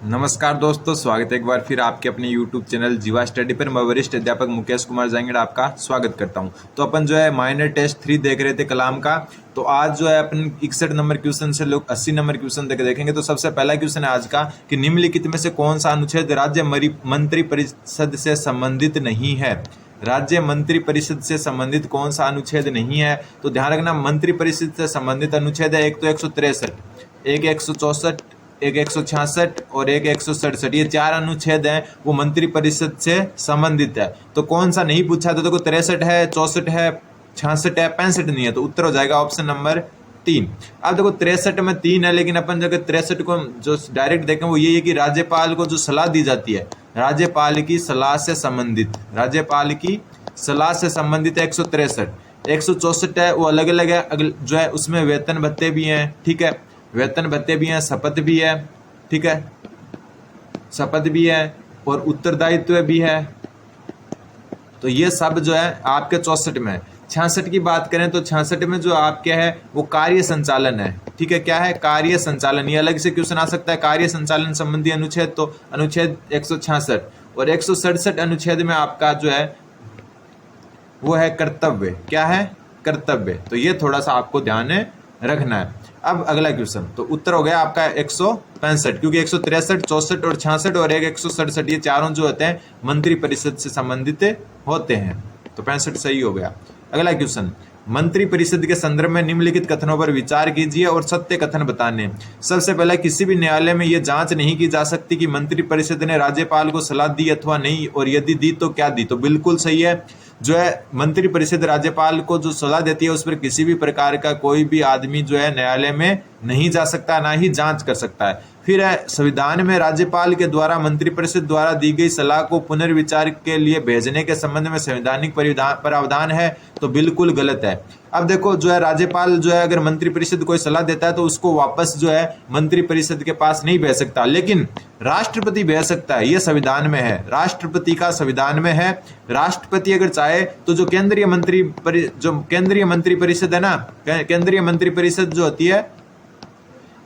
नमस्कार दोस्तों, स्वागत है एक बार फिर आपके अपने YouTube चैनल जीवा स्टडी पर। मैं वरिष्ठ अध्यापक मुकेश कुमार जांगड़ आपका स्वागत करता हूं। तो अपन जो है माइनर टेस्ट 3 देख रहे थे कलाम का। तो आज जो है अपन 61 नंबर क्वेश्चन से लोग 80 नंबर क्वेश्चन तक देखेंगे। तो सबसे पहला क्वेश्चन है आज का कि निम्नलिखित में से कौन सा अनुच्छेद राज्य मंत्री परिषद से संबंधित नहीं है। राज्य मंत्री परिषद से संबंधित कौन सा अनुच्छेद नहीं है? तो ध्यान रखना, मंत्री परिषद से संबंधित अनुच्छेद है एक तो 163, एक 164, एक 166 और एक 167। ये 4 अनुच्छेद हैं वो मंत्री परिषद से संबंधित है। तो कौन सा नहीं पूछा? तो देखो 63 है, 64 है, 66 है, 65 नहीं है। तो उत्तर हो जाएगा ऑप्शन नंबर 3। अब देखो 63 में 3 है, लेकिन अपन जगह 63 को जो डायरेक्ट देखें वो ये है कि राज्यपाल को जो सलाह दी जाती है, राज्यपाल की सलाह से संबंधित, राज्यपाल की सलाह से संबंधित है 163। 164 है वो अलग अलग है, जो है उसमें वेतन भत्ते भी हैं, ठीक है, वेतन भत्ते भी हैं, शपथ भी है, ठीक है, शपथ भी है और उत्तरदायित्व भी है। तो ये सब जो है आपके 64 में है। 66 की बात करें तो 66 में जो आपके है वो कार्य संचालन है, ठीक है। क्या है? कार्य संचालन। ये अलग से क्वेश्चन आ सकता है, कार्य संचालन संबंधी अनुच्छेद। तो अनुच्छेद 166 और 167 अनुच्छेद में आपका जो है वो है कर्तव्य। क्या है? कर्तव्य। तो ये थोड़ा सा आपको ध्यान रखना है। अब अगला क्वेश्चन, तो उत्तर हो गया आपका 165, क्योंकि 163, 64 और 66 और एक 167 ये चारों जो होते हैं मंत्री परिषद से संबंधित होते हैं। तो 65 सही हो गया। अगला क्वेश्चन, मंत्री परिषद के संदर्भ में निम्नलिखित कथनों पर विचार कीजिए और सत्य कथन बताने। सबसे पहले, किसी भी न्यायालय में यह जांच नहीं की जा सकती कि मंत्री परिषद ने राज्यपाल को सलाह दी अथवा नहीं, और यदि दी तो क्या दी। तो बिल्कुल सही है। जो है मंत्री परिषद राज्यपाल को जो सलाह देती है उस पर किसी भी प्रकार का कोई भी आदमी जो है न्यायालय में नहीं जा सकता, ना ही जांच कर सकता है। फिर है, संविधान में राज्यपाल के द्वारा मंत्रिपरिषद द्वारा दी गई सलाह को पुनर्विचार के लिए भेजने के संबंध में संवैधानिक प्रावधान है। तो बिल्कुल गलत है। अब देखो जो है राज्यपाल जो है अगर मंत्रिपरिषद कोई सलाह देता है तो उसको वापस जो है मंत्रिपरिषद के पास नहीं भेज सकता, लेकिन राष्ट्रपति भेज सकता है। ये संविधान में है, राष्ट्रपति का संविधान में है। राष्ट्रपति अगर चाहे तो जो केंद्रीय मंत्रिपरिषद है ना, केंद्रीय मंत्रिपरिषद जो होती है,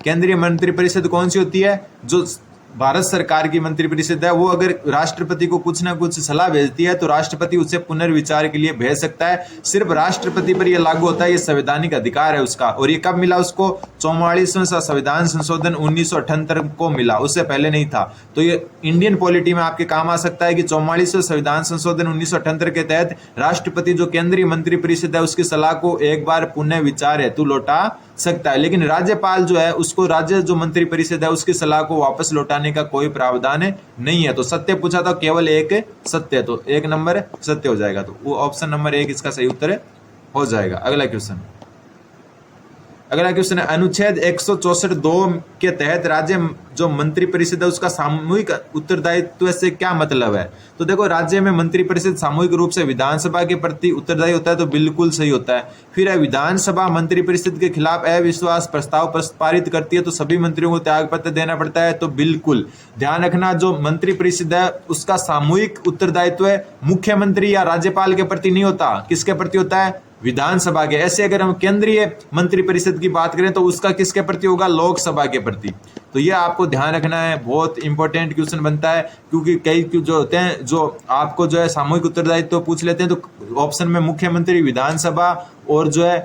केंद्रीय मंत्रिपरिषद कौन सी होती है? जो भारत सरकार की मंत्रिपरिषद है, वो अगर राष्ट्रपति को कुछ ना कुछ सलाह भेजती है तो राष्ट्रपति उसे पुनर्विचार के लिए भेज सकता है। सिर्फ राष्ट्रपति पर यह लागू होता है, ये संवैधानिक अधिकार है उसका। और ये कब मिला उसको? 44वें संविधान संशोधन 1978 को मिला, उससे पहले नहीं था। तो ये इंडियन पॉलिटी में आपके काम आ सकता है कि 44वें संविधान संशोधन 1978 के तहत राष्ट्रपति जो केंद्रीय मंत्रिपरिषद है उसकी सलाह को एक बार पुनः विचार हेतु लौटा सकता है, लेकिन राज्यपाल जो है उसको राज्य जो मंत्रिपरिषद है उसकी सलाह को वापस लौटाने का कोई प्रावधान नहीं है। तो सत्य पूछा था, केवल एक सत्य, तो 1 नंबर सत्य हो जाएगा। तो वो ऑप्शन नंबर 1 इसका सही उत्तर हो जाएगा। अगला क्वेश्चन है, अनुच्छेद 164(2) के तहत राज्य जो मंत्रिपरिषद है उसका सामूहिक उत्तरदायित्व से क्या मतलब है? तो देखो, राज्य में मंत्रिपरिषद सामूहिक रूप से विधानसभा के प्रति उत्तरदायी होता है। तो बिल्कुल सही होता है। फिर है, विधानसभा मंत्रिपरिषद के खिलाफ अविश्वास प्रस्ताव पारित करती है तो सभी मंत्रियों को त्यागपत्र देना पड़ता है। तो बिल्कुल ध्यान रखना, जो मंत्रिपरिषद है उसका सामूहिक उत्तरदायित्व मुख्यमंत्री या राज्यपाल के प्रति नहीं होता। किसके प्रति होता है? विधानसभा के। ऐसे अगर हम केंद्रीय मंत्रिपरिषद की बात करें तो उसका किसके प्रति होगा? लोकसभा के प्रति। तो ये आपको ध्यान रखना है, बहुत इंपॉर्टेंट क्वेश्चन बनता है, क्योंकि कई जो होते हैं जो आपको जो है सामूहिक उत्तरदायित्व तो पूछ लेते हैं, तो ऑप्शन में मुख्यमंत्री, विधानसभा और जो है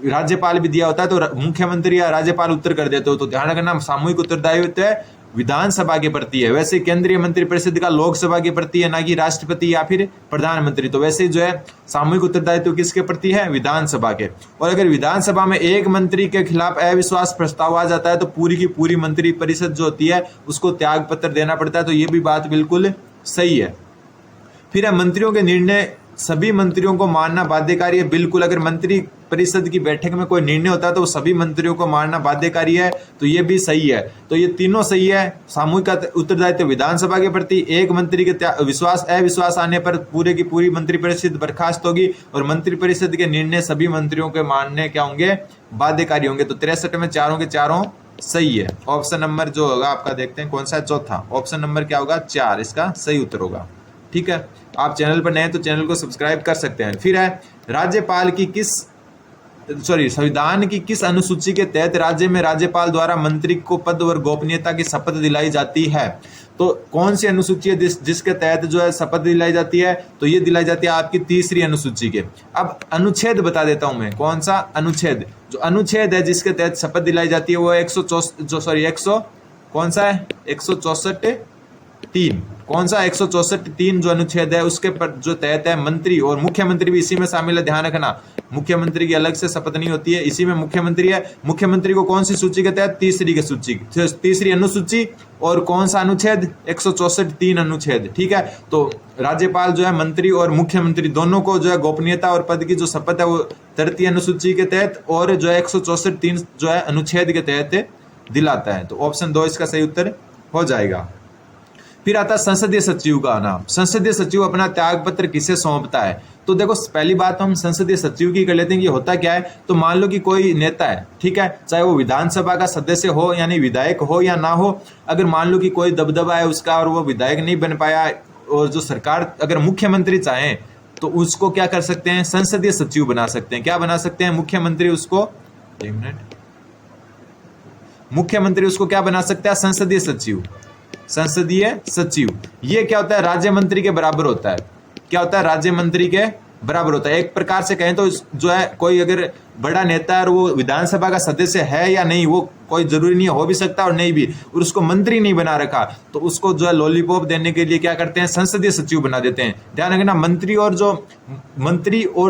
राज्यपाल भी दिया होता है, तो मुख्यमंत्री या राज्यपाल उत्तर कर देते हो। तो ध्यान रखना, सामूहिक उत्तरदायित्व विधानसभा के प्रति है। वैसे केंद्रीय मंत्रिपरिषद का लोकसभा के प्रति है, ना कि राष्ट्रपति या फिर प्रधानमंत्री। तो वैसे जो है सामूहिक उत्तरदायित्व किसके प्रति है? विधानसभा के। और अगर विधानसभा में एक मंत्री के खिलाफ अविश्वास प्रस्ताव आ जाता है तो पूरी की पूरी मंत्रिपरिषद जो होती है उसको त्याग पत्र देना पड़ता है। तो ये भी बात बिल्कुल सही है। फिर है, मंत्रियों के निर्णय सभी मंत्रियों को मानना बाध्यकारी है। बिल्कुल, अगर मंत्री परिषद की बैठक में कोई निर्णय होता है तो सभी मंत्रियों को मानना बाध्यकारी है। तो ये भी सही है। तो ये तीनों सही है। सामूहिक उत्तरदायित्व विधानसभा के प्रति, एक मंत्री के अविश्वास आने पर पूरे की पूरी मंत्रिपरिषद बर्खास्त होगी, और मंत्रिपरिषद के निर्णय सभी मंत्रियों के मानने क्या होंगे? बाध्यकारी होंगे। तो 63 में चारों के चारों सही है। ऑप्शन नंबर जो होगा आपका देखते हैं कौन सा है? चौथा ऑप्शन नंबर क्या होगा? 4 इसका सही उत्तर होगा। ठीक है, आप चैनल पर नए तो चैनल को सब्सक्राइब कर सकते हैं। फिर है, राज्यपाल की किस संविधान की किस अनुसूची के तहत राज्य में राज्यपाल द्वारा मंत्री को पद और गोपनीयता की शपथ दिलाई जाती है? तो कौन सी अनुसूची है जिसके तहत जो है शपथ दिलाई जाती है? तो ये दिलाई जाती है आपकी तीसरी अनुसूची के। अब अनुच्छेद बता देता हूं मैं, कौन सा अनुच्छेद? जो अनुच्छेद है जिसके तहत शपथ दिलाई जाती है वो 164 कौन सा है? 164(3). कौन सा? 164(3) जो अनुच्छेद है उसके पर जो तहत है मंत्री और मुख्यमंत्री भी इसी में शामिल है, ध्यान रखना। मुख्यमंत्री की अलग से शपथ नहीं होती है, इसी में मुख्यमंत्री है। मुख्यमंत्री को कौन सी सूची के तहत? तीसरी अनुसूची। और कौन सा अनुच्छेद? 164(3) अनुच्छेद। ठीक है, तो राज्यपाल जो है मंत्री और मुख्यमंत्री दोनों को जो है गोपनीयता और पद की जो शपथ है वो 33 अनुसूची के तहत और जो है 164(3) जो है अनुच्छेद के तहत दिलाता है। तो ऑप्शन 2 इसका सही उत्तर हो जाएगा। फिर आता है संसदीय सचिव का नाम। संसदीय सचिव अपना त्याग पत्र किसे सौंपता है? तो देखो पहली बात हम संसदीय सचिव की कर लेते हैं कि होता क्या है। तो मान लो कि कोई नेता है, ठीक है, चाहे वो विधानसभा का सदस्य हो यानी विधायक हो या ना हो, अगर मान लो कि कोई दबदबा है उसका और वो विधायक नहीं बन पाया और जो सरकार अगर मुख्यमंत्री चाहे तो उसको क्या कर सकते हैं? संसदीय सचिव बना सकते हैं। क्या बना सकते हैं? मुख्यमंत्री उसको क्या बना सकता है? संसदीय सचिव। संसदीय सचिव ये क्या होता है? राज्य मंत्री के बराबर होता है। क्या होता है? राज्य मंत्री के बराबर होता है। एक प्रकार से कहें तो जो है कोई अगर बड़ा नेता है और वो विधानसभा का सदस्य है या नहीं, वो कोई जरूरी नहीं हो भी सकता और नहीं भी, और उसको मंत्री नहीं बना रखा तो उसको जो है लॉलीपॉप देने के लिए क्या करते हैं? संसदीय सचिव बना देते हैं। ध्यान रखना, मंत्री और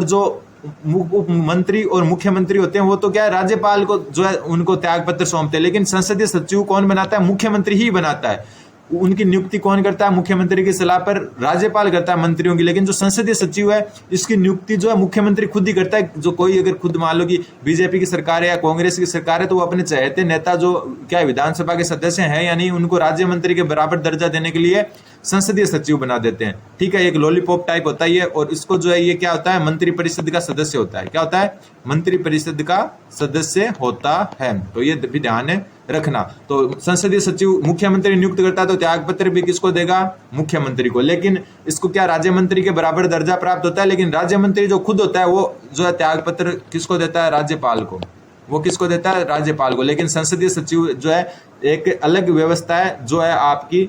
जो उप मंत्री और मुख्यमंत्री होते हैं वो तो क्या है? राज्यपाल को जो है उनको त्याग पत्र सौंपते हैं, लेकिन संसदीय सचिव कौन बनाता है? मुख्यमंत्री ही बनाता है। उनकी नियुक्ति कौन करता है? मुख्यमंत्री की सलाह पर राज्यपाल करता है मंत्रियों की। लेकिन जो संसदीय सचिव है इसकी नियुक्ति जो है मुख्यमंत्री खुद ही करता है। जो कोई अगर खुद मान लो कि बीजेपी की सरकार है या कांग्रेस की सरकार है तो वो अपने चाहते नेता जो क्या विधानसभा के सदस्य हैं या नहीं उनको राज्य मंत्री के बराबर दर्जा देने के लिए संसदीय सचिव बना देते हैं। ठीक है, एक लॉलीपॉप टाइप होता है और इसको जो है ये क्या होता है? मंत्री परिषद का सदस्य होता है। क्या होता है? मंत्री परिषद का सदस्य होता है। तो ये भी ध्यान रखना। तो संसदीय सचिव मुख्यमंत्री नियुक्त करता है तो त्याग पत्र भी किसको देगा? मुख्यमंत्री को। लेकिन इसको क्या राज्य मंत्री के बराबर दर्जा प्राप्त होता है, लेकिन राज्य मंत्री जो खुद होता है वो जो है त्याग पत्र किसको देता है? राज्यपाल को। वो किसको देता है? राज्यपाल को। लेकिन संसदीय सचिव जो है एक अलग व्यवस्था है जो है आपकी,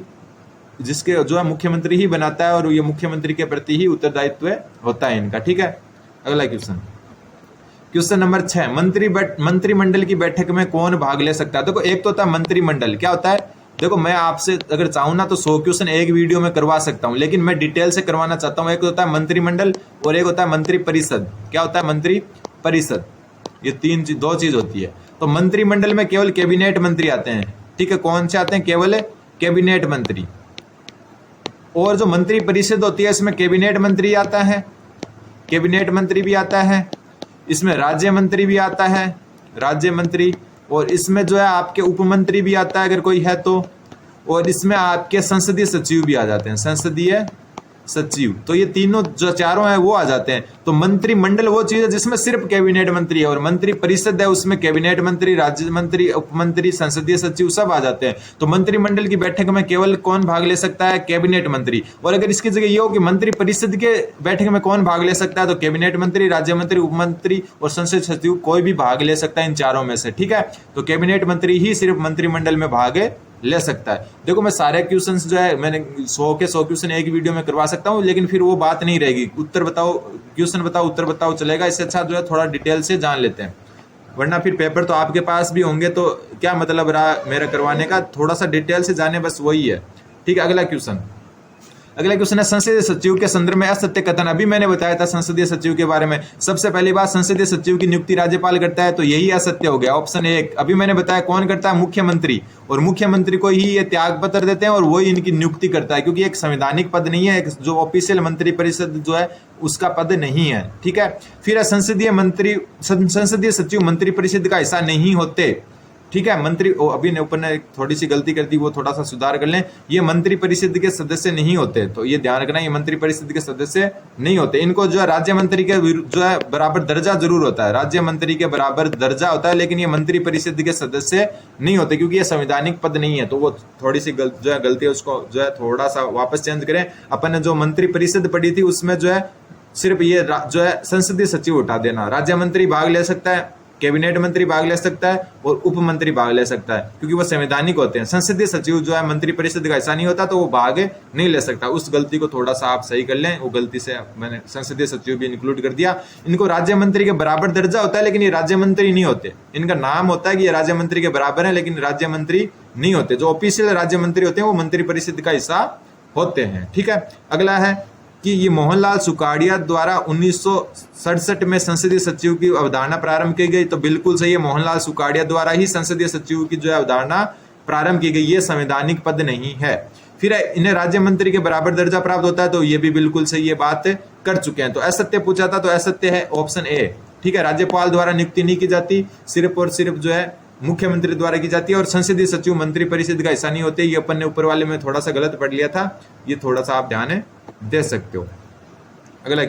जिसके जो है मुख्यमंत्री ही बनाता है और ये मुख्यमंत्री के प्रति ही उत्तरदायित्व होता है इनका। ठीक है, अगला क्वेश्चन नंबर 6, मंत्रिमंडल की बैठक में कौन भाग ले सकता है? देखो एक तो होता है मंत्रिमंडल। क्या होता है? देखो मैं आपसे अगर चाहूँ ना तो 100 क्वेश्चन एक वीडियो में करवा सकता हूँ, लेकिन मैं डिटेल से करवाना चाहता हूँ। एक होता है मंत्रिमंडल और एक होता है मंत्री परिषद। क्या होता है? मंत्री परिषद। ये दो चीज होती है। तो मंत्रिमंडल में केवल कैबिनेट मंत्री आते हैं। ठीक है, कौन से आते हैं? केवल कैबिनेट मंत्री। और जो मंत्री परिषद होती है इसमें कैबिनेट मंत्री आता है, कैबिनेट मंत्री भी आता है, इसमें राज्य मंत्री भी आता है, राज्य मंत्री, और इसमें जो है आपके उप मंत्री भी आता है अगर कोई है तो, और इसमें आपके संसदीय सचिव भी आ जाते हैं, संसदीय सचिव। तो ये तीनों जो चारों हैं वो आ जाते हैं। तो मंत्रिमंडल वो चीज है जिसमें सिर्फ कैबिनेट मंत्री है, और मंत्री परिषद है उसमें कैबिनेट मंत्री, राज्य मंत्री, उप मंत्री, संसदीय सचिव सब आ जाते हैं। तो मंत्रिमंडल की बैठक में केवल कौन भाग ले सकता है? कैबिनेट मंत्री। और अगर इसकी जगह ये हो कि मंत्री परिषद के बैठक में कौन भाग ले सकता है, तो कैबिनेट मंत्री, राज्य मंत्री, उप मंत्री और संसदीय सचिव कोई भी भाग ले सकता है इन चारों में से। ठीक है, तो कैबिनेट मंत्री ही सिर्फ मंत्रिमंडल में भाग ले सकता है। देखो मैं सारे क्वेश्चंस जो है मैंने 100 के 100 क्वेश्चन एक वीडियो में करवा सकता हूँ, लेकिन फिर वो बात नहीं रहेगी। उत्तर बताओ, क्वेश्चन बताओ, उत्तर बताओ चलेगा। इससे अच्छा जो है थोड़ा डिटेल से जान लेते हैं, वरना फिर पेपर तो आपके पास भी होंगे तो क्या मतलब रहा मेरा करवाने का? थोड़ा सा डिटेल से जाने, बस वही है। ठीक है, अगला क्वेश्चन है संसदीय सचिव के संदर्भ में असत्य कथन। अभी मैंने बताया था संसदीय सचिव के बारे में। सबसे पहली बात, संसदीय सचिव की नियुक्ति राज्यपाल करता है, तो यही असत्य हो गया, ऑप्शन 1। अभी मैंने बताया कौन करता है? मुख्यमंत्री, और मुख्यमंत्री को ही ये त्याग पत्र देते हैं और वही इनकी नियुक्ति करता है, क्योंकि एक संवैधानिक पद नहीं है, जो ऑफिशियल मंत्री परिषद जो है उसका पद नहीं है। ठीक है, फिर संसदीय सचिव मंत्री परिषद का हिस्सा नहीं होते। ठीक है, मंत्री अभी ने ऊपर ने थोड़ी सी गलती कर दी, वो थोड़ा सा सुधार कर लें। ये मंत्री परिषद के सदस्य नहीं होते, तो ये ध्यान रखना, ये मंत्री परिषद के सदस्य नहीं होते। इनको जो है राज्य मंत्री के जो है बराबर दर्जा जरूर होता है, राज्य मंत्री के बराबर दर्जा होता है, लेकिन ये मंत्री परिषद के सदस्य नहीं होते क्योंकि ये संवैधानिक पद नहीं है। तो वो थोड़ी सी जो है गलती है, उसको जो है थोड़ा सा वापस चेंज करें। अपन ने जो मंत्री परिषद पढ़ी थी उसमें जो है सिर्फ ये जो है संसदीय सचिव उठा देना। राज्य मंत्री भाग ले सकता है, कैबिनेट मंत्री भाग ले सकता है और उप मंत्री भाग ले सकता है, क्योंकि वो संवैधानिक होते हैं। संसदीय सचिव जो है मंत्री परिषद का हिस्सा नहीं होता, तो वो भाग नहीं ले सकता। उस गलती को थोड़ा सा आप सही कर लें, वो गलती से मैंने संसदीय सचिव भी इंक्लूड कर दिया। इनको राज्य मंत्री के बराबर दर्जा होता है, लेकिन ये राज्य मंत्री नहीं होते। इनका नाम होता है कि ये राज्य मंत्री के बराबर है, लेकिन राज्य मंत्री नहीं होते। जो ऑफिशियल राज्य मंत्री होते हैं वो मंत्री परिषद का हिस्सा होते हैं। ठीक है, अगला है कि ये मोहनलाल सुखाड़िया द्वारा 1967 में संसदीय सचिव की अवधारणा प्रारंभ की गई। तो बिल्कुल सही है, मोहनलाल सुखाड़िया द्वारा ही संसदीय सचिव की जो है अवधारणा प्रारंभ की गई। ये संवैधानिक पद नहीं है। फिर इन्हें राज्य मंत्री के बराबर दर्जा प्राप्त होता है, तो ये भी बिल्कुल सही ये बात कर चुके हैं। तो असत्य पूछा था, तो असत्य है ऑप्शन ए। ठीक है, राज्यपाल द्वारा नियुक्ति नहीं की जाती, सिर्फ और सिर्फ जो है मुख्यमंत्री द्वारा की जाती है। और संसदीय सचिव मंत्री परिषद का हिस्सा नहीं होते। ये अपन ने ऊपर वाले में थोड़ा सा गलत पढ़ लिया था, ये थोड़ा सा आप ध्यान दे सकते हो। अगला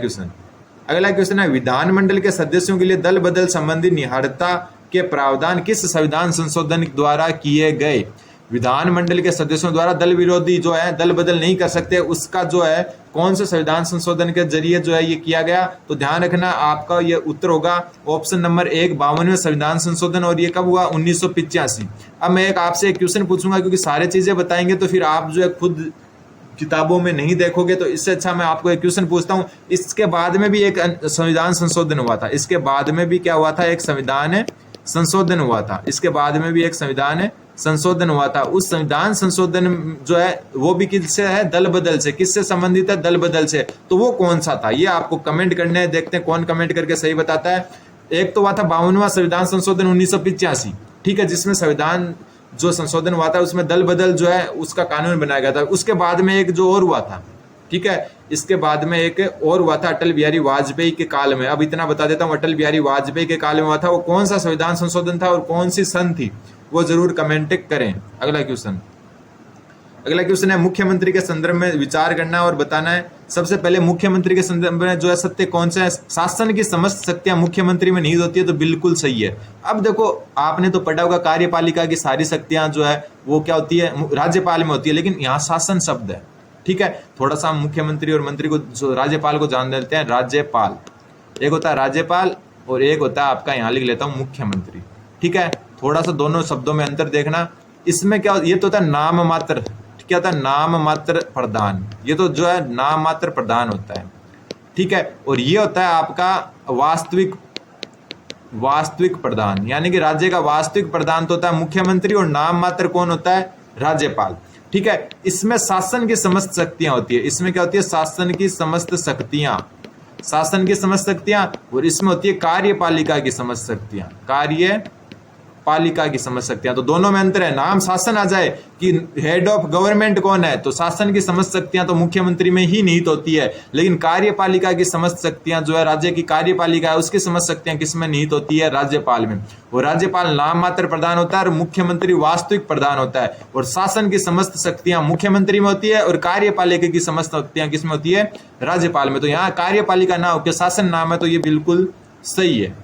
क्वेश्चन है, विधानमंडल के सदस्यों के लिए दल बदल संबंधी निहारता के प्रावधान किस संविधान संशोधन द्वारा किए गए? विधानमंडल के सदस्यों द्वारा दल विरोधी जो है दल बदल नहीं कर सकते, उसका जो है कौन से संविधान संशोधन के जरिए जो है ये किया गया? तो ध्यान रखना, आपका ये उत्तर होगा ऑप्शन नंबर 1, 52वें संविधान संशोधन। और ये कब हुआ? 1985। अब मैं आपसे एक क्वेश्चन पूछूंगा, क्योंकि सारे चीजें बताएंगे तो फिर आप जो है खुद किताबों में नहीं देखोगे, तो इससे अच्छा मैं आपको एक क्वेश्चन पूछता हूं। इसके बाद में भी एक संविधान संशोधन हुआ था। इसके बाद में भी क्या हुआ था? एक संविधान संशोधन हुआ था। इसके बाद में भी एक संविधान संशोधन हुआ था। उस संविधान संशोधन जो है वो भी किससे है? दल बदल से। किससे संबंधित है? दल बदल से। तो वो कौन सा था? ये आपको कमेंट करने हैं, देखते हैं कौन कमेंट करके सही बताता है। एक तो हुआ था 52वां संविधान संशोधन 1985। ठीक है, जिसमें संविधान जो संशोधन हुआ था उसमें दल बदल जो है उसका कानून बनाया गया था। उसके बाद में एक जो और हुआ था, ठीक है, इसके बाद में एक और हुआ था अटल बिहारी वाजपेयी के काल में। अब इतना बता देता हूं, अटल बिहारी वाजपेयी के काल में हुआ था। वो कौन सा संविधान संशोधन था और कौन सी सन थी, वो जरूर कमेंट करें। अगला क्वेश्चन है, मुख्यमंत्री के संदर्भ में विचार करना और बताना है। सबसे पहले मुख्यमंत्री के संदर्भ में जो है सत्य कौन सा है? शासन की समस्त शक्तियां मुख्यमंत्री में निहित होती है, तो बिल्कुल सही है। अब देखो, आपने तो पढ़ा होगा कार्यपालिका की सारी शक्तियां जो है वो क्या होती है? राज्यपाल में होती है, लेकिन यहाँ शासन शब्द है। ठीक है, थोड़ा सा हम मुख्यमंत्री और मंत्री को जो राज्यपाल को जान लेते हैं। राज्यपाल एक होता है राज्यपाल और एक होता है आपका, यहाँ लिख लेता हूँ, मुख्यमंत्री। ठीक है, थोड़ा सा दोनों शब्दों में अंतर देखना। इसमें क्या, ये तो होता है नाम मात्र, क्या होता है? नाम मात्र प्रधान। ये तो जो है नाम मात्र प्रधान होता है। ठीक है, और ये होता है आपका वास्तविक प्रधान, यानी कि राज्य का वास्तविक प्रधान तो होता है मुख्यमंत्री और नाम मात्र कौन होता है? राज्यपाल। ठीक है, इसमें शासन की समस्त शक्तियां होती है। इसमें क्या होती है? शासन की समस्त शक्तियां, और इसमें होती है कार्यपालिका की समस्त शक्तियां, कार्यपालिका की समस्त शक्तियां। तो दोनों में अंतर है। नाम शासन आ जाए कि हेड ऑफ गवर्नमेंट कौन है, तो शासन की समस्त शक्तियां तो मुख्यमंत्री में ही निहित होती है, लेकिन कार्यपालिका की समस्त शक्तियां जो है राज्य की कार्यपालिका है उसकी समस्त शक्तियां किसमें निहित होती है? राज्यपाल में। और राज्यपाल नाम मात्र प्रधान होता है और मुख्यमंत्री वास्तविक प्रधान होता है। और शासन की समस्त शक्तियां मुख्यमंत्री में होती है और कार्यपालिका की समस्त शक्तियां किसमें होती है? राज्यपाल में। तो यहाँ कार्यपालिका ना होकर शासन नाम है, तो ये बिल्कुल सही है।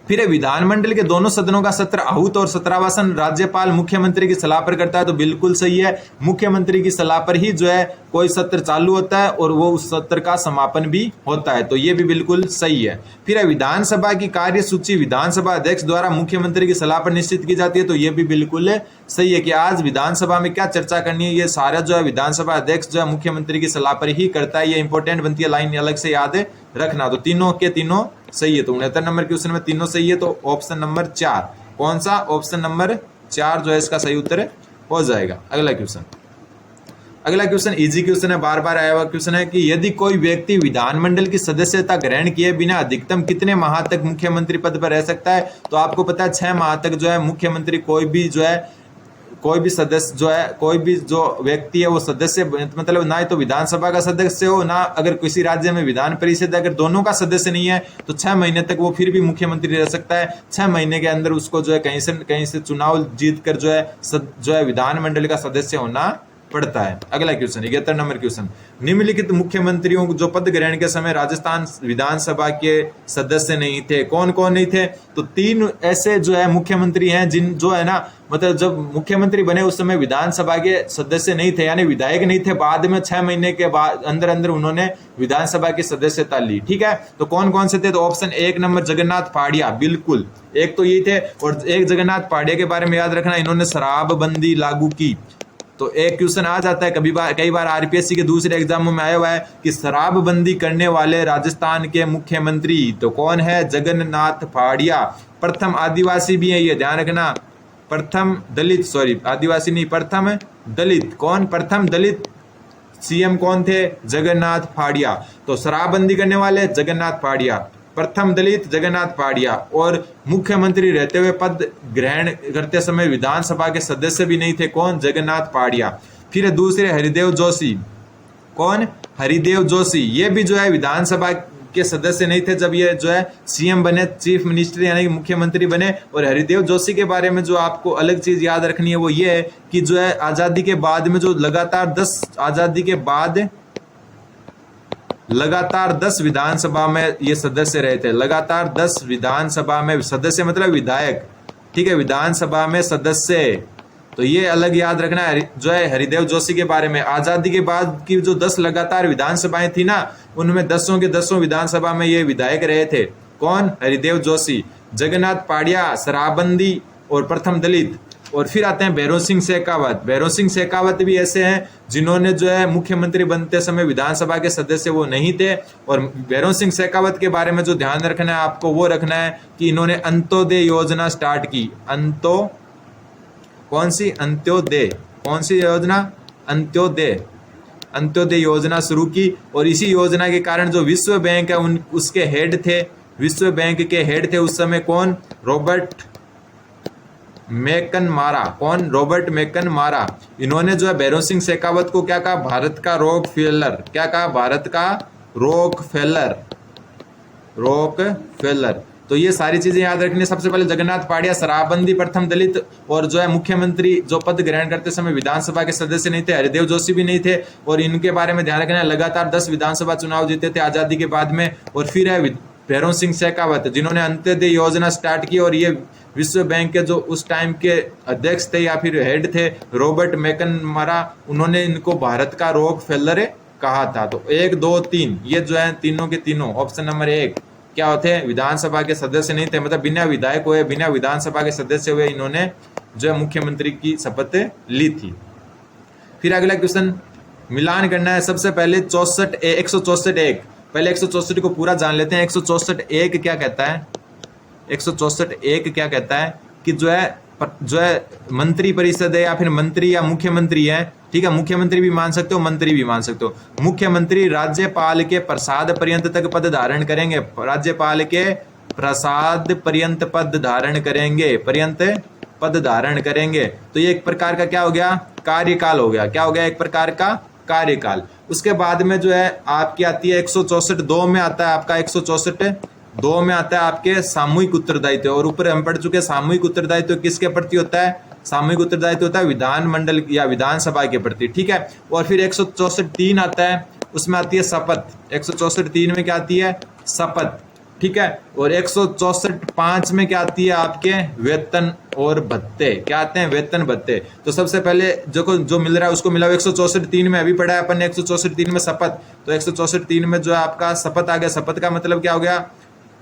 फिर विधानमंडल के दोनों सदनों का सत्र आहूत और सत्रावसान राज्यपाल मुख्यमंत्री की सलाह पर करता है, तो बिल्कुल सही है। मुख्यमंत्री की सलाह पर ही जो है कोई सत्र चालू होता है और वो उस सत्र का समापन भी होता है, तो ये भी बिल्कुल सही है। फिर विधानसभा की कार्यसूची विधानसभा अध्यक्ष द्वारा मुख्यमंत्री की सलाह पर निश्चित की जाती है, तो ये भी बिल्कुल सही है कि आज विधानसभा में क्या चर्चा करनी है, ये सारा जो है विधानसभा अध्यक्ष जो है मुख्यमंत्री की सलाह पर ही करता है। ये इंपॉर्टेंट बनती है, लाइन अलग से याद रखना। तो तीनों के तीनों सही है। तो 69 नंबर क्वेश्चन में तीनों सही है, तो ऑप्शन नंबर 4 कौन सा? ऑप्शन नंबर 4 जो है इसका सही उत्तर हो जाएगा। अगला क्वेश्चन इजी क्वेश्चन है, बार बार आया हुआ क्वेश्चन है कि यदि कोई व्यक्ति विधानमंडल की सदस्यता ग्रहण किए बिना अधिकतम कितने माह तक मुख्यमंत्री पद पर रह सकता है? तो आपको पता है 6 माह तक जो है मुख्यमंत्री कोई भी सदस्य जो है, कोई भी जो व्यक्ति है वो सदस्य, मतलब ना ही तो विधानसभा का सदस्य हो, ना अगर किसी राज्य में विधान परिषद अगर दोनों का सदस्य नहीं है, तो 6 महीने तक वो फिर भी मुख्यमंत्री रह सकता है। 6 महीने के अंदर उसको जो है कहीं से चुनाव जीत कर जो है विधानमंडल का सदस्य होना पड़ता है। अगला क्वेश्चन 71 नंबर क्वेश्चन, निम्नलिखित मुख्यमंत्रियों जो पद ग्रहण के समय राजस्थान विधानसभा के सदस्य नहीं थे, कौन कौन नहीं थे? तो 3 ऐसे जो है मुख्यमंत्री हैं जिन जो है ना, मतलब जब मुख्यमंत्री बने उस समय विधानसभा के सदस्य नहीं थे, यानी विधायक नहीं थे। बाद में 6 महीने के बाद अंदर अंदर उन्होंने विधानसभा की सदस्यता ली। ठीक है, तो कौन कौन से थे? तो ऑप्शन 1 नंबर जगन्नाथ पहाड़िया, बिल्कुल एक तो ये थे। और एक जगन्नाथ पहाड़िया के बारे में याद रखना, इन्होंने शराबबंदी लागू की। तो एक क्वेश्चन आ जाता है कई बार आरपीएससी के दूसरे एग्जामों में आया हुआ है कि शराबबंदी करने वाले राजस्थान के मुख्यमंत्री तो कौन है? जगन्नाथ पहाड़िया। प्रथम आदिवासी भी है, ये ध्यान रखना, प्रथम दलित, सॉरी आदिवासी नहीं, प्रथम दलित। कौन? प्रथम दलित सीएम कौन थे? जगन्नाथ पहाड़िया। तो शराबबंदी करने वाले जगन्नाथ पहाड़िया, प्रथम दलित जगन्नाथ पहाड़िया, और मुख्यमंत्री रहते हुए पद ग्रहण करते समय विधानसभा के सदस्य भी नहीं थे। कौन? जगन्नाथ पहाड़िया। फिर दूसरे हरिदेव जोशी, कौन? हरिदेव जोशी, ये भी जो है विधानसभा के सदस्य नहीं थे जब ये जो है सीएम बने, चीफ मिनिस्टर यानी कि मुख्यमंत्री बने। और हरिदेव जोशी के बारे में जो आपको अलग चीज याद रखनी है वो ये है कि जो है आजादी के बाद में जो लगातार 10 विधानसभा में ये सदस्य रहे थे। लगातार 10 विधानसभा में सदस्य मतलब विधायक, ठीक है, विधानसभा में सदस्य। तो ये अलग याद रखना है जो है हरिदेव जोशी के बारे में। आजादी के बाद की जो 10 लगातार विधानसभाएं थी ना, उनमें 10 के 10 विधानसभा में ये विधायक रहे थे। कौन? हरिदेव जोशी। जगन्नाथ पहाड़िया शराबबंदी और प्रथम दलित। और फिर आते हैं भैरों सिंह शेखावत। भैरों सिंह शेखावत भी ऐसे हैं जिन्होंने जो है मुख्यमंत्री बनते समय विधानसभा के सदस्य वो नहीं थे। और भैरों सिंह शेखावत के बारे में जो ध्यान रखना है आपको वो रखना है कि इन्होंने अंत्योदय योजना स्टार्ट की। कौन सी? अंत्योदय। कौन सी योजना? अंत्योदय योजना शुरू की। और इसी योजना के कारण जो विश्व बैंक है उसके हेड थे, विश्व बैंक के हेड थे उस समय। कौन? Robert McNamara. कौन? Robert McNamara. इन्होंने जो है भैरों सिंह शेखावत को क्या कहा? भारत का रॉकफेलर। क्या कहा? भारत का रॉकफेलर। तो ये सारी चीजें याद रखनी। सबसे पहले जगन्नाथ पहाड़िया शराबबंदी, प्रथम दलित, और जो है मुख्यमंत्री जो पद ग्रहण करते समय विधानसभा के सदस्य नहीं थे। हरिदेव जोशी भी नहीं थे। और इनके बारे में ध्यान रखना है, लगातार 10 विधानसभा चुनाव जीते थे आजादी के बाद में। और फिर है भैरों सिंह शेखावत जिन्होंने अंत्योदय योजना स्टार्ट की। और ये विश्व बैंक के जो उस टाइम के अध्यक्ष थे या फिर हेड थे रॉबर्ट मैकनमारा, उन्होंने इनको भारत का रॉकफेलर कहा था। तो 1 2 3 ये जो है तीनों के तीनों ऑप्शन नंबर 1 क्या होते हैं? विधानसभा के सदस्य नहीं थे, मतलब बिना विधायक हुए, बिना विधानसभा के सदस्य हुए इन्होंने जो है मुख्यमंत्री की शपथ ली थी। फिर अगला क्वेश्चन मिलान करना है। सबसे पहले 164(1) पहले 164 को पूरा जान लेते हैं। 164(1) क्या कहता है? 164(1) क्या कहता है कि जो है मंत्री परिषद है या फिर मंत्री या मुख्यमंत्री है, ठीक है, मुख्यमंत्री भी मान सकते हो, मंत्री भी मान सकते हो। मुख्यमंत्री राज्यपाल के प्रसाद पर्यंत तक पद धारण करेंगे। राज्यपाल के प्रसाद पर्यंत पद धारण करेंगे, पर्यंत पद धारण करेंगे। तो ये एक प्रकार का क्या हो गया? कार्यकाल हो गया। क्या हो गया? एक प्रकार का कार्यकाल। उसके बाद में जो है आपकी आती है 164(2) में आता है आपका 164(2) में आता है आपके सामूहिक उत्तरदायित्व। और ऊपर हम पढ़ चुके सामूहिक उत्तरदायित्व किसके प्रति होता है? सामूहिक उत्तरदायित्व होता है विधानमंडल या विधानसभा के प्रति, ठीक है। और फिर 164(3) आता है, उसमें आती है शपथ। 164(3) में क्या आती है? शपथ, ठीक है। और 164(5) में क्या आती है? आपके वेतन और भत्ते। क्या आते हैं? वेतन भत्ते। तो सबसे पहले जो मिल रहा है उसको मिला 164(3) में। अभी पढ़ा है अपन ने 164(3) में शपथ। तो 164(3) में जो है आपका शपथ आ गया। शपथ का मतलब क्या हो गया?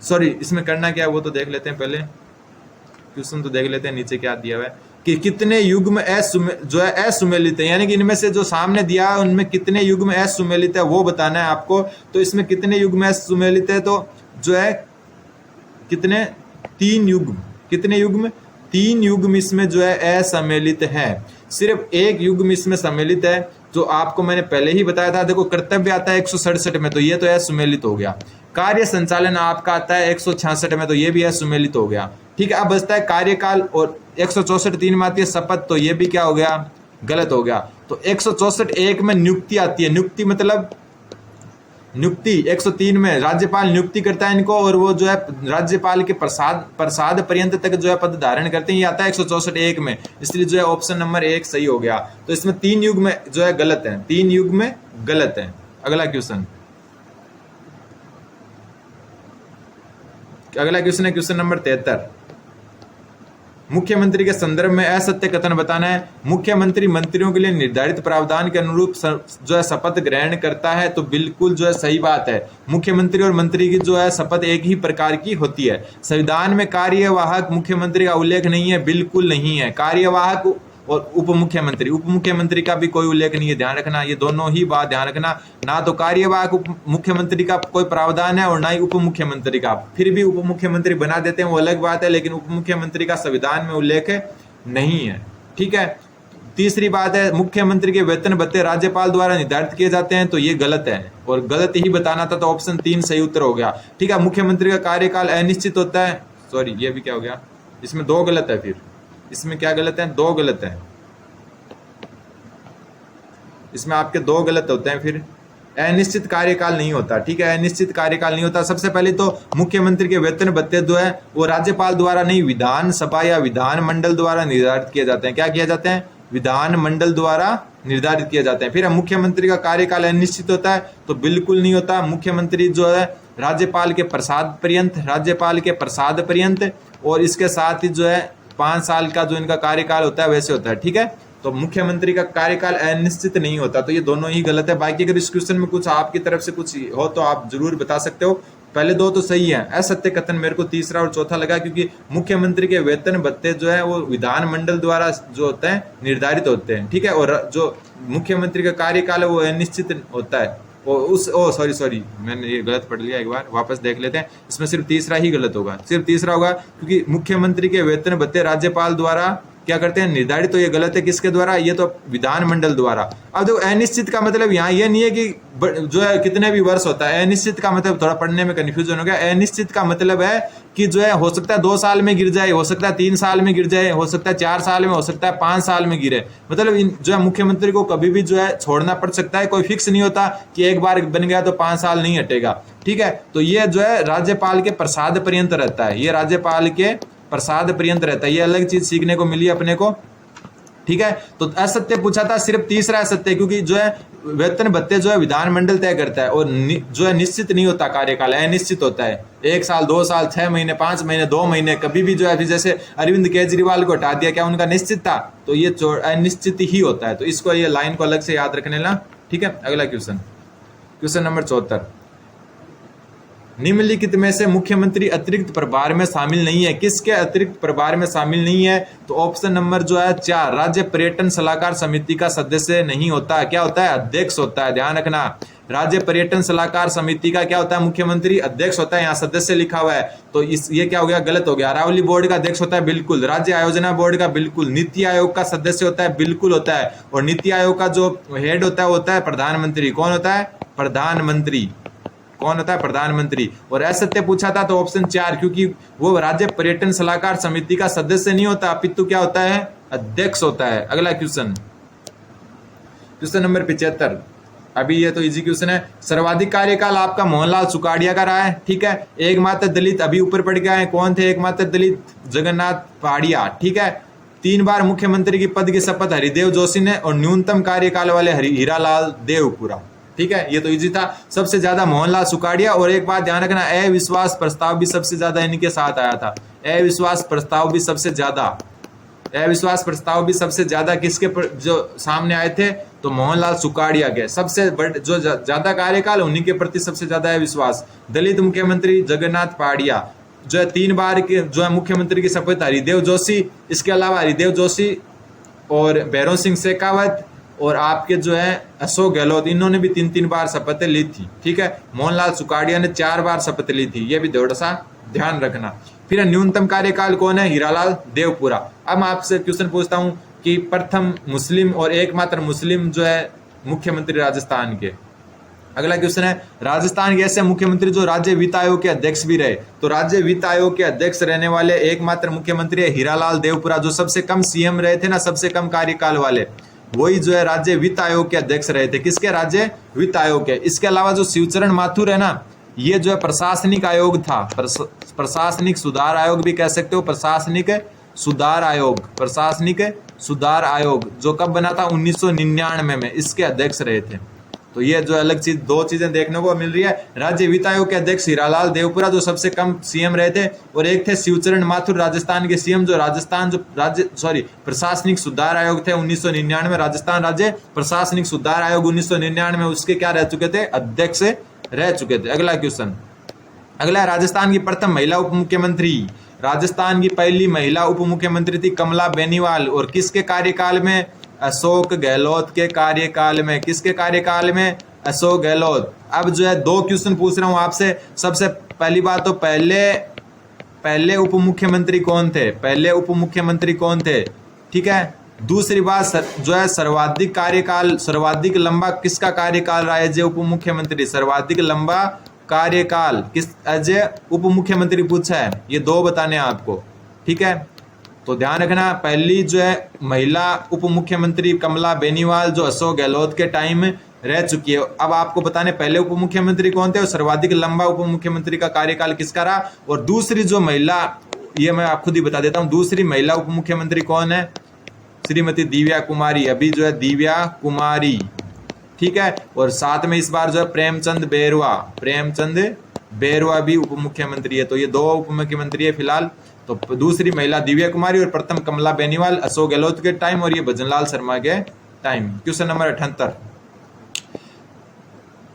सॉरी, इसमें करना क्या है वो तो देख लेते हैं, पहले क्वेश्चन तो देख लेते हैं नीचे क्या दिया हुआ है कि कितने युग्म जो है असुमेलित है, यानी कि इनमें से जो सामने दिया है उनमें कितने युग्म असुमेलित है वो बताना है आपको। तो इसमें कितने युग्म असुमेलित है? तो जो है कितने? 3 युग्म। कितने युग्म? 3 युग्म इसमें जो है असम्मिलित है। सिर्फ 1 युग्म इसमें सम्मिलित है, जो आपको मैंने पहले ही बताया था। देखो कर्तव्य आता है 167 में, तो ये तो असुमेलित हो गया। कार्य संचालन आपका आता है 166 में, तो ये भी असुमेलित हो गया, ठीक है। अब बचता है कार्यकाल, और 164(3) में आती है शपथ, तो ये भी क्या हो गया? गलत हो गया। तो 164(1) में नियुक्ति आती है। नियुक्ति मतलब नियुक्ति 103 में राज्यपाल नियुक्ति करता है इनको, और वो जो है राज्यपाल के प्रसाद पर्यंत तक जो है पद धारण करते हैं, ये आता है 164 1 में। इसलिए जो है ऑप्शन नंबर 1 सही हो गया। तो इसमें 3 युग में जो है गलत है, 3 युग में गलत है। अगला क्वेश्चन है क्वेश्चन नंबर 73। मुख्यमंत्री के संदर्भ में असत्य कथन बताना है। मुख्यमंत्री मंत्रियों के लिए निर्धारित प्रावधान के अनुरूप जो है शपथ ग्रहण करता है, तो बिल्कुल जो है सही बात है। मुख्यमंत्री और मंत्री की जो है शपथ एक ही प्रकार की होती है। संविधान में कार्यवाहक मुख्यमंत्री का उल्लेख नहीं है, बिल्कुल नहीं है। कार्यवाहक और उप मुख्यमंत्री का भी कोई उल्लेख नहीं है, ध्यान रखना। ये दोनों ही बात ध्यान रखना, ना तो कार्यवाहक उप मुख्यमंत्री का कोई प्रावधान है और ना ही उप मुख्यमंत्री का। फिर भी उप मुख्यमंत्री बना देते हैं, वो अलग बात है, लेकिन उप मुख्यमंत्री का संविधान में उल्लेख नहीं है। ठीक है। तीसरी बात है, मुख्यमंत्री के वेतन भत्ते राज्यपाल द्वारा निर्धारित किए जाते हैं, तो ये गलत है और गलत ही बताना था, तो ऑप्शन 3 सही उत्तर हो गया। ठीक है। मुख्यमंत्री का कार्यकाल अनिश्चित होता है, सॉरी ये भी क्या हो गया, इसमें 2 गलत है। फिर इसमें क्या गलत है, 2 गलत है, इसमें आपके 2 गलत होते हैं। फिर अनिश्चित कार्यकाल नहीं होता। ठीक है, अनिश्चित कार्यकाल नहीं होता। सबसे पहले तो मुख्यमंत्री के वेतन भत्ते जो है वो राज्यपाल द्वारा नहीं, विधानसभा या विधान मंडल द्वारा निर्धारित किए जाते हैं। क्या किया जाते हैं, विधान मंडल द्वारा निर्धारित किए जाते हैं। फिर मुख्यमंत्री का कार्यकाल अनिश्चित होता है, तो बिल्कुल नहीं होता। मुख्यमंत्री जो है राज्यपाल के प्रसाद पर्यंत और इसके साथ ही जो है 5 साल का जो इनका कार्यकाल होता है वैसे होता है। ठीक है। तो मुख्यमंत्री का कार्यकाल अनिश्चित नहीं होता, तो ये दोनों ही गलत है। बाकी अगर इस क्वेश्चन में कुछ आपकी तरफ से कुछ हो तो आप जरूर बता सकते हो। पहले 2 तो सही है। असत्य कथन मेरे को तीसरा और चौथा लगा, क्योंकि मुख्यमंत्री के वेतन भत्ते जो है वो विधान मंडल द्वारा जो होते हैं निर्धारित होते हैं। ठीक है। और जो मुख्यमंत्री का कार्यकाल है वो अनिश्चित होता है। सॉरी मैंने ये गलत पढ़ लिया, एक बार वापस देख लेते हैं। इसमें सिर्फ तीसरा ही गलत होगा, सिर्फ तीसरा होगा, क्योंकि मुख्यमंत्री के वेतन भत्ते राज्यपाल द्वारा क्या करते हैं, निर्धारित। तो ये गलत है, किसके द्वारा, ये तो विधानमंडल द्वारा। अब देखो अनिश्चित का मतलब यहाँ ये नहीं है कि जो है कितने भी वर्ष होता है। अनिश्चित का मतलब थोड़ा पढ़ने में कंफ्यूजन हो गया। अनिश्चित का मतलब है कि जो है हो सकता है 2 साल में गिर जाए, हो सकता है 3 साल में गिर जाए, हो सकता है 4 साल में, हो सकता है 5 साल में गिरे। मतलब जो है मुख्यमंत्री को कभी भी जो है छोड़ना पड़ सकता है, कोई फिक्स नहीं होता कि एक बार बन गया तो 5 साल नहीं हटेगा। ठीक है। तो ये जो है राज्यपाल के प्रसाद पर्यंत रहता है, ये राज्यपाल के प्रसाद पर्यंत रहता है। ये अलग चीज सीखने को मिली अपने को। ठीक है। तो असत्य पूछा था, सिर्फ तीसरा असत्य, क्योंकि जो है वेतन भत्ते जो है विधानमंडल तय करता है और जो है निश्चित नहीं होता कार्यकाल, अनिश्चित होता है। 1 साल, 2 साल, 6 महीने, 5 महीने, 2 महीने, कभी भी जो है। जैसे अरविंद केजरीवाल को हटा दिया, क्या उनका निश्चित था, तो ये अनिश्चित ही होता है। तो इसको ये लाइन को अलग से याद रखने ला। ठीक है। अगला क्वेश्चन नंबर 74। निम्नलिखित में से मुख्यमंत्री अतिरिक्त प्रभार में शामिल नहीं है, किसके अतिरिक्त प्रभार में शामिल नहीं है, तो ऑप्शन नंबर जो है 4, राज्य पर्यटन सलाहकार समिति का सदस्य नहीं होता। क्या होता है, अध्यक्ष होता है, ध्यान रखना। राज्य पर्यटन सलाहकार समिति का क्या होता है, मुख्यमंत्री अध्यक्ष होता है, यहाँ सदस्य लिखा हुआ है, तो ये क्या हो गया, गलत हो गया। अरावली बोर्ड का अध्यक्ष होता है, बिल्कुल। राज्य आयोजना बोर्ड का, बिल्कुल। नीति आयोग का सदस्य होता है, बिल्कुल होता है। और नीति आयोग का जो हेड होता है वो होता है प्रधानमंत्री। कौन होता है, प्रधानमंत्री। कौन होता है, प्रधानमंत्री। और असत्य पूछा था तो ऑप्शन 4, क्योंकि वो राज्य पर्यटन सलाहकार समिति का सदस्य नहीं होता, अपितु क्या होता है, अध्यक्ष होता है। अगला क्वेश्चन नंबर 75। अभी ये तो इजी क्वेश्चन है। सर्वाधिक कार्यकाल आपका मोहनलाल सुखाड़िया का रहा है। ठीक है। एकमात्र दलित, अभी ऊपर पढ़ के आए, कौन थे एकमात्र दलित, जगन्नाथ पहाड़िया। ठीक है। 3 बार मुख्यमंत्री की पद की शपथ हरिदेव जोशी ने, और न्यूनतम कार्यकाल वाले हीरालाल देवपुरा। ठीक है। ये तो इजी था। सबसे ज्यादा मोहनलाल सुखाड़िया। और एक बात ध्यान रखना, अविश्वास प्रस्ताव भी सबसे ज्यादा इनके साथ आया था। अविश्वास प्रस्ताव भी सबसे ज्यादा किसके जो सामने आए थे, तो मोहनलाल सुखाड़िया के। सबसे बड़े जो ज्यादा कार्यकाल उन्हीं के प्रति सबसे ज्यादा अविश्वास। दलित मुख्यमंत्री जगन्नाथ पहाड़िया जो है 3 बार के जो है मुख्यमंत्री की शपथ हरिदेव जोशी। इसके अलावा हरिदेव जोशी और भैरों सिंह शेखावत और आपके जो है अशोक गहलोत, इन्होंने भी 3-3 बार शपथ ली थी। ठीक है। मोहनलाल सुखाड़िया ने 4 बार शपथ ली थी, ये भी थोड़ा सा ध्यान रखना। फिर न्यूनतम कार्यकाल कौन है, हीरालाल देवपुरा। अब मैं आपसे क्वेश्चन पूछता हूं कि प्रथम मुस्लिम और एकमात्र मुस्लिम जो है मुख्यमंत्री राजस्थान के। अगला क्वेश्चन है, राजस्थान के ऐसे मुख्यमंत्री जो राज्य वित्त आयोग के अध्यक्ष भी रहे, तो राज्य वित्त आयोग के अध्यक्ष रहने वाले एकमात्र मुख्यमंत्री है हीरालाल देवपुरा, जो सबसे कम सीएम रहे थे ना, सबसे कम कार्यकाल वाले। वही जो है राज्य वित्त आयोग के अध्यक्ष रहे थे। किसके? राज्य वित्त आयोग के। इसके अलावा जो शिवचरण माथुर है ना, ये जो है प्रशासनिक आयोग था, प्रशासनिक सुधार आयोग भी कह सकते हो, प्रशासनिक सुधार आयोग, प्रशासनिक सुधार आयोग जो कब बना था? 1999 में इसके अध्यक्ष रहे थे। तो ये जो अलग चीज, दो चीजें देखने को मिल रही है। राज्य वित्त आयोग के अध्यक्ष हीरालाल देवपुरा जो सबसे कम सीएम रहे थे, और एक थे शिवचरण माथुर राजस्थान के सीएम, जो राजस्थान जो राज्य प्रशासनिक सुधार आयोग थे 1999 राजस्थान राज्य प्रशासनिक सुधार आयोग 1999 उसके क्या रह चुके थे? अध्यक्ष रह चुके थे। अगला क्वेश्चन, अगला राजस्थान की प्रथम महिला उप मुख्यमंत्री, राजस्थान की पहली महिला उप मुख्यमंत्री थी कमला बेनीवाल, और किसके कार्यकाल में? अशोक गहलोत के कार्यकाल में। किसके कार्यकाल में? अशोक गहलोत। अब जो है दो क्वेश्चन पूछ रहा हूं आपसे। सबसे पहली बात तो पहले उप मुख्यमंत्री कौन थे? पहले उप मुख्यमंत्री कौन थे? ठीक है। दूसरी बात जो है सर्वाधिक कार्यकाल, सर्वाधिक लंबा किसका कार्यकाल रहा है? उप मुख्यमंत्री सर्वाधिक लंबा कार्यकाल किस अजय उप मुख्यमंत्री पूछा है, ये दो बताने हैं आपको। ठीक है, तो ध्यान रखना। पहली जो है महिला उप मुख्यमंत्री कमला बेनीवाल जो अशोक गहलोत के टाइम में रह चुकी है। अब आपको बताने पहले उप मुख्यमंत्री कौन थे और सर्वाधिक लंबा उप मुख्यमंत्री का कार्यकाल किसका रहा। और दूसरी जो महिला, ये मैं आप खुद ही बता देता हूं, दूसरी महिला उप मुख्यमंत्री कौन है? श्रीमती दिव्या कुमारी। अभी जो है दिव्या कुमारी। ठीक है, और साथ में इस बार जो है प्रेमचंद बेरवा भी उप मुख्यमंत्री है। तो ये दो उप मुख्यमंत्री है फिलहाल। तो दूसरी महिला दिव्या कुमारी और प्रथम कमला बेनीवाल अशोक गहलोत के टाइम, और ये भजनलाल शर्मा के टाइम। क्वेश्चन नंबर 78,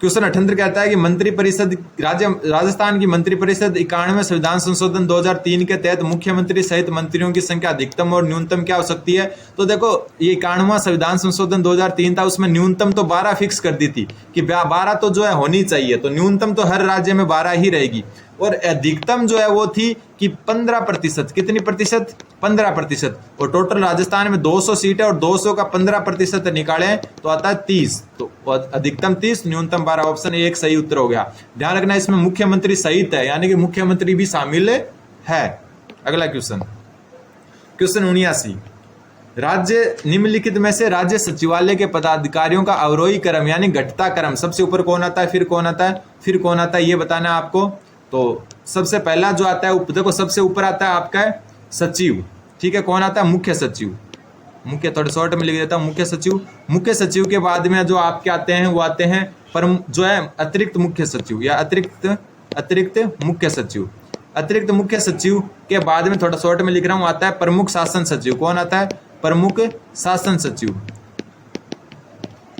क्वेश्चन 78 कहता है कि मंत्रिपरिषद राजस्थान की मंत्रिपरिषद 91वें संविधान संशोधन 2003 के तहत मुख्यमंत्री सहित मंत्रियों की संख्या अधिकतम और न्यूनतम क्या हो सकती है। तो देखो ये 91वां संविधान संशोधन 2003 था, उसमें न्यूनतम तो 12 फिक्स कर दी थी कि 12 तो जो है होनी चाहिए, तो न्यूनतम तो हर राज्य में 12 ही रहेगी, और अधिकतम जो है वो थी कि 15%। कितनी प्रतिशत? 15%। और टोटल राजस्थान में 200 सीट है और 200 का 15% निकालें तो आता है 30। तो अधिकतम 30, न्यूनतम 12। ऑप्शन 1 सही उत्तर हो गया। ध्यान रखना इसमें मुख्यमंत्री सहित है, यानी कि मुख्यमंत्री भी शामिल है। अगला क्वेश्चन, क्वेश्चन 79, राज्य निम्नलिखित में से राज्य सचिवालय के पदाधिकारियों का अवरोही क्रम यानी घटता क्रम, सबसे ऊपर कौन आता है, फिर कौन आता है, फिर कौन आता है, ये बताना है आपको। तो सबसे पहला जो आता है, देखो सबसे ऊपर आता है आपका सचिव। ठीक है, कौन आता है? मुख्य सचिव। मुख्य, थोड़ा शॉर्ट में लिख देता हूं, मुख्य सचिव। मुख्य सचिव के बाद में जो आपके आते हैं वो आते हैं पर जो है अतिरिक्त मुख्य सचिव या अतिरिक्त मुख्य सचिव। अतिरिक्त मुख्य सचिव के बाद में थोड़ा शॉर्ट में लिख रहा हूं आता है प्रमुख शासन सचिव। कौन आता है? प्रमुख शासन सचिव।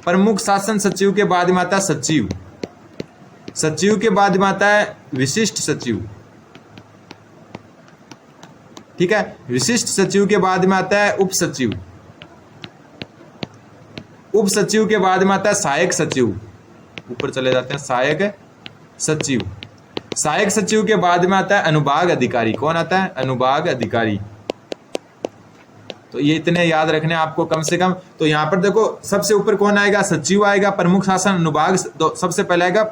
प्रमुख शासन सचिव के बाद में आता है सचिव। सचिव के बाद में आता है विशिष्ट सचिव। ठीक है, विशिष्ट सचिव के बाद में आता है उप सचिव। उप सचिव के बाद में आता है सहायक सचिव। ऊपर चले जाते हैं, सहायक सचिव। सहायक सचिव के बाद में आता है अनुभाग अधिकारी। कौन आता है? अनुभाग अधिकारी। तो ये इतने याद रखने आपको कम से कम। तो यहां पर देखो सबसे ऊपर कौन आएगा? सचिव आएगा, प्रमुख शासन अनुभाग। तो सबसे पहले आएगा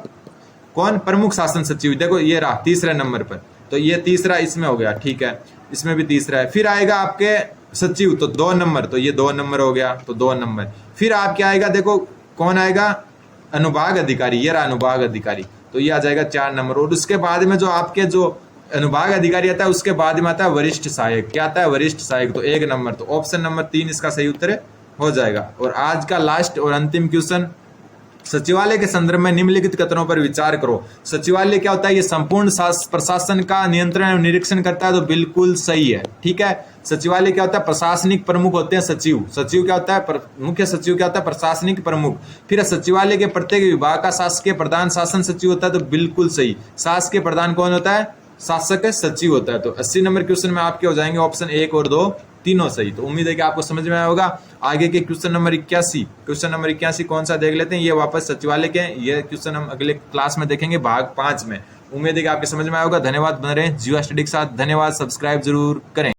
कौन? प्रमुख शासन सचिव। देखो ये रहा तीसरे नंबर पर, तो ये तीसरा इसमें हो गया। ठीक है, इसमें भी तीसरा है। फिर आएगा आपके सचिव, तो 2 नंबर, तो ये 2 नंबर हो गया, तो 2 नंबर। फिर आपके आएगा, देखो कौन आएगा? अनुभाग अधिकारी। ये रहा अनुभाग अधिकारी, तो ये आ जाएगा 4 नंबर। और उसके बाद में जो आपके जो अनुभाग अधिकारी आता है उसके बाद में आता है वरिष्ठ सहायक। क्या आता है? वरिष्ठ सहायक, तो 1 नंबर। तो ऑप्शन नंबर 3 इसका सही उत्तर हो जाएगा। और आज का लास्ट और अंतिम क्वेश्चन, सचिवालय के संदर्भ में निम्नलिखित कथनों पर विचार करो। सचिवालय क्या होता है? ये संपूर्ण प्रशासन का नियंत्रण और निरीक्षण करता है, तो बिल्कुल सही है। ठीक है, सचिवालय क्या होता है? प्रशासनिक प्रमुख होते हैं सचिव। सचिव क्या होता है? मुख्य सचिव क्या होता है? प्रशासनिक प्रमुख। फिर सचिवालय के प्रत्येक विभाग का शासकीय प्रधान शासन सचिव होता है, तो बिल्कुल सही। शासकीय प्रधान कौन होता है? शासक सचिव होता है। तो 80 नंबर क्वेश्चन में आपके हो जाएंगे ऑप्शन 1 और 2 तीनों सही। तो उम्मीद है कि आपको समझ में आया होगा। आगे के क्वेश्चन नंबर 81 कौन सा देख लेते हैं। ये वापस सचिवालय के, ये क्वेश्चन हम अगले क्लास में देखेंगे भाग 5 में। उम्मीद है कि आपके समझ में आया होगा। धन्यवाद, बने रहें जीवा स्टडी के साथ। धन्यवाद, सब्सक्राइब जरूर करें।